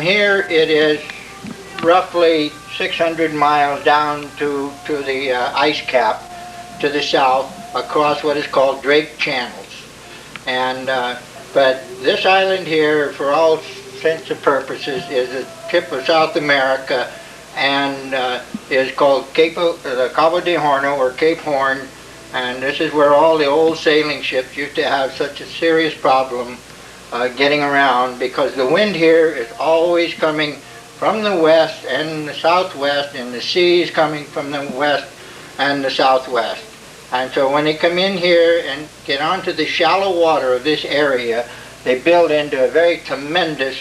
here it is roughly 600 miles down to the ice cap to the south across what is called Drake Channels. And but this island here, for all intents and purposes, is the tip of South America and is called Cabo de Horno, or Cape Horn. And this is where all the old sailing ships used to have such a serious problem getting around, because the wind here is always coming from the west and the southwest, and the sea is coming from the west and the southwest. And so when they come in here and get onto the shallow water of this area, they build into a very tremendous,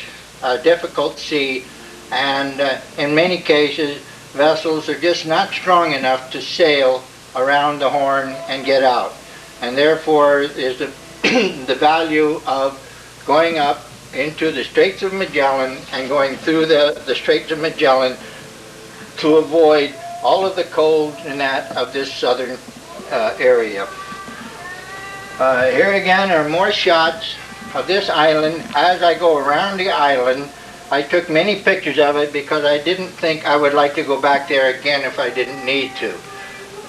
difficult sea, and in many cases vessels are just not strong enough to sail around the Horn and get out. And therefore is the value of going up into the Straits of Magellan and going through the Straits of Magellan to avoid all of the cold and that of this southern area. Here again are more shots of this island. As I go around the island, I took many pictures of it because I didn't think I would like to go back there again if I didn't need to.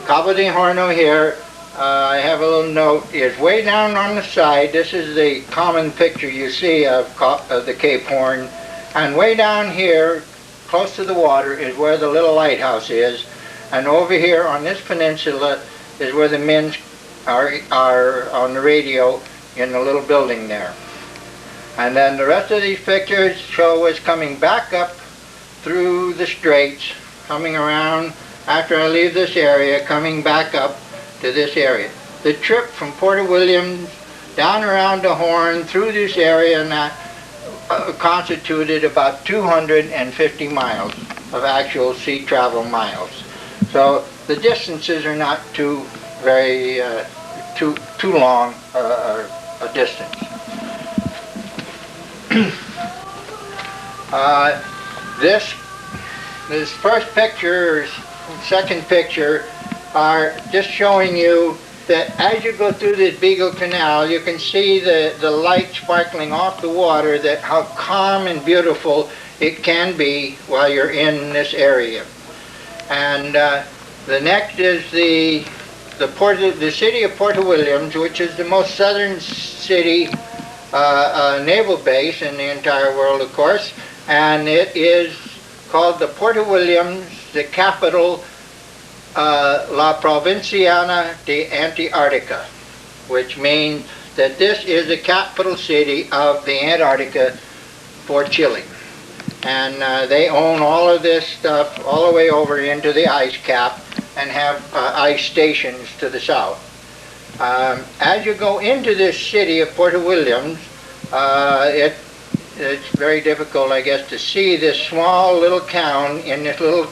Cabo de Horno here, I have a little note, is way down on the side. This is the common picture you see of the Cape Horn. And way down here, close to the water, is where the little lighthouse is. And over here on this peninsula is where the men are on the radio in the little building there. And then the rest of these pictures show us coming back up through the straits, coming around after I leave this area, coming back up to this area. The trip from Port Williams down around the Horn through this area and that constituted about 250 miles of actual sea travel miles. So the distances are not too long a distance. This first picture, second picture, are just showing you that as you go through this Beagle Canal, you can see the light sparkling off the water, that how calm and beautiful it can be while you're in this area. And the next is the city of Port Williams, which is the most southern city naval base in the entire world, of course, and it is called the Port Williams, the capital La Provinciana de Antarctica, which means that this is the capital city of the Antarctica for Chile. And they own all of this stuff all the way over into the ice cap and have ice stations to the south. As you go into this city of Port Williams, it's very difficult, I guess, to see this small little town in this little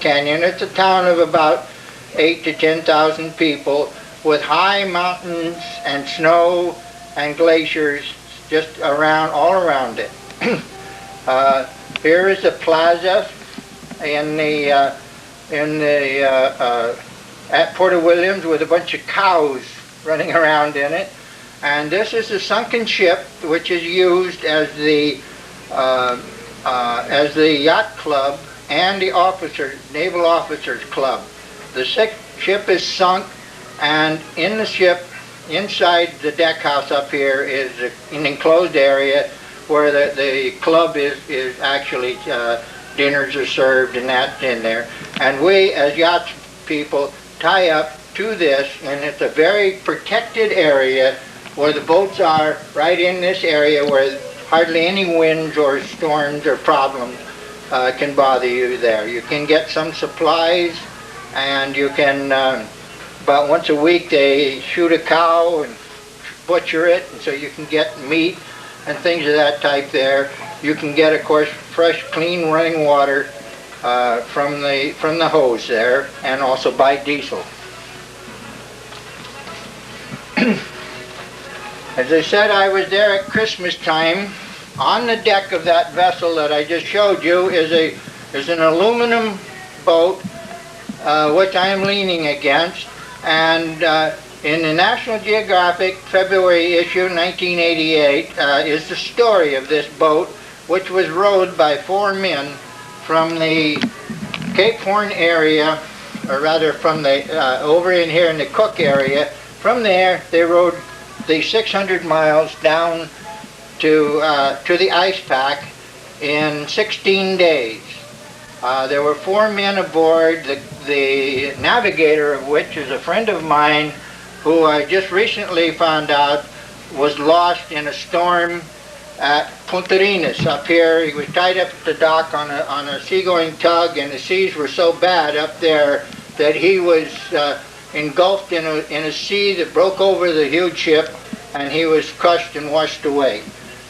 canyon. It's a town of about 8,000 to 10,000 people, with high mountains and snow and glaciers just all around it. Here is the plaza at Port Williams, with a bunch of cows running around in it. And this is the sunken ship, which is used as the yacht club and the naval officers club. The ship is sunk, and in the ship, inside the deck house up here, is an enclosed area where the club is actually, dinners are served and that's in there. And we, as yacht people, tie up to this, and it's a very protected area where the boats are right in this area where hardly any winds or storms or problems can bother you there. You can get some supplies, and you can, about once a week they shoot a cow and butcher it, and so you can get meat and things of that type there. You can get, of course, fresh, clean running water from the hose there, and also buy diesel. As I said, I was there at Christmas time. On the deck of that vessel that I just showed you is an aluminum boat, which I am leaning against. And in the National Geographic February issue 1988 is the story of this boat, which was rowed by 4 men from the Cape Horn area, or rather from the over in here in the Cook area. From there, they rowed the 600 miles down to the ice pack in 16 days. There were 4 men aboard, the navigator of which is a friend of mine who I just recently found out was lost in a storm at Punta Arenas up here. He was tied up at the dock on a seagoing tug, and the seas were so bad up there that he was engulfed in a sea that broke over the huge ship, and he was crushed and washed away.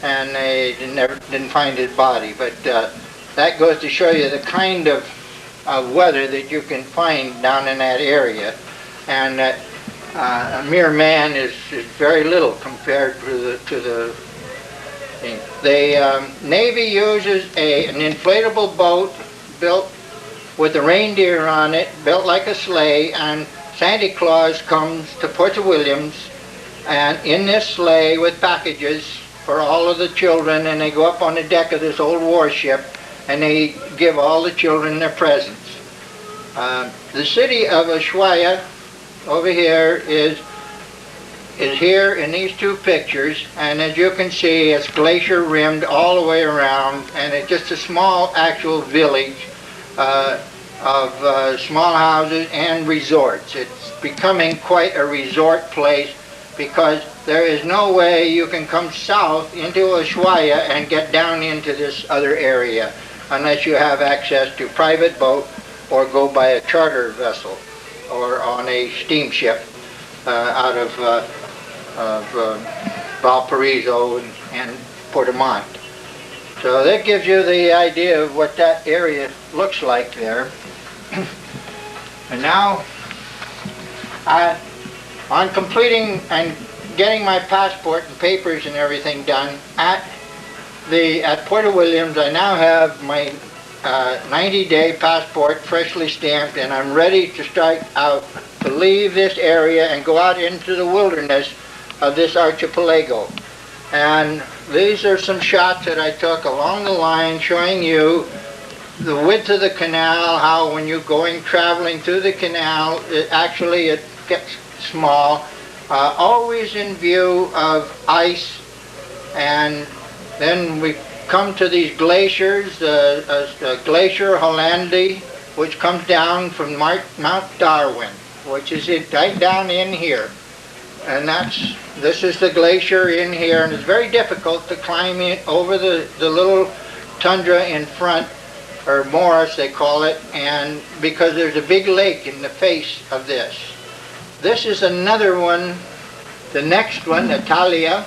And they didn't find his body. But that goes to show you the kind of weather that you can find down in that area. And a mere man is very little compared to the thing. The Navy uses an inflatable boat built with a reindeer on it, built like a sleigh, and Santa Claus comes to Port Williams and in this sleigh with packages for all of the children, and they go up on the deck of this old warship and they give all the children their presents. The city of Ushuaia over here is here in these 2 pictures, and as you can see, it's glacier rimmed all the way around, and it's just a small actual village of small houses and resorts. It's becoming quite a resort place because there is no way you can come south into Ushuaia and get down into this other area unless you have access to private boat or go by a charter vessel or on a steamship out of Valparaiso and Portamont. So that gives you the idea of what that area looks like there. And now, on completing and getting my passport and papers and everything done at Port Williams, I now have my 90-day passport freshly stamped, and I'm ready to start out to leave this area and go out into the wilderness of this archipelago. And these are some shots that I took along the line showing you the width of the canal, how when you're traveling through the canal, it gets small, always in view of ice. And then we come to these glaciers, Glacier Hollandi, which comes down from Mount Darwin, which is right down in here. And this is the glacier in here, and it's very difficult to climb in over the little tundra in front, or morass they call it, and because there's a big lake in the face of this. This is another one, the next one, Natalia,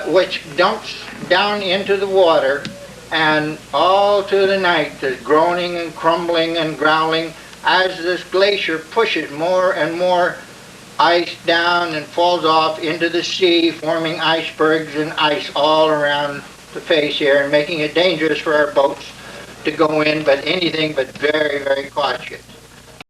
which dumps down into the water, and all through the night there's groaning and crumbling and growling as this glacier pushes more and more ice down and falls off into the sea, forming icebergs and ice all around the face here and making it dangerous for our boats to go in, but anything but very, very cautious.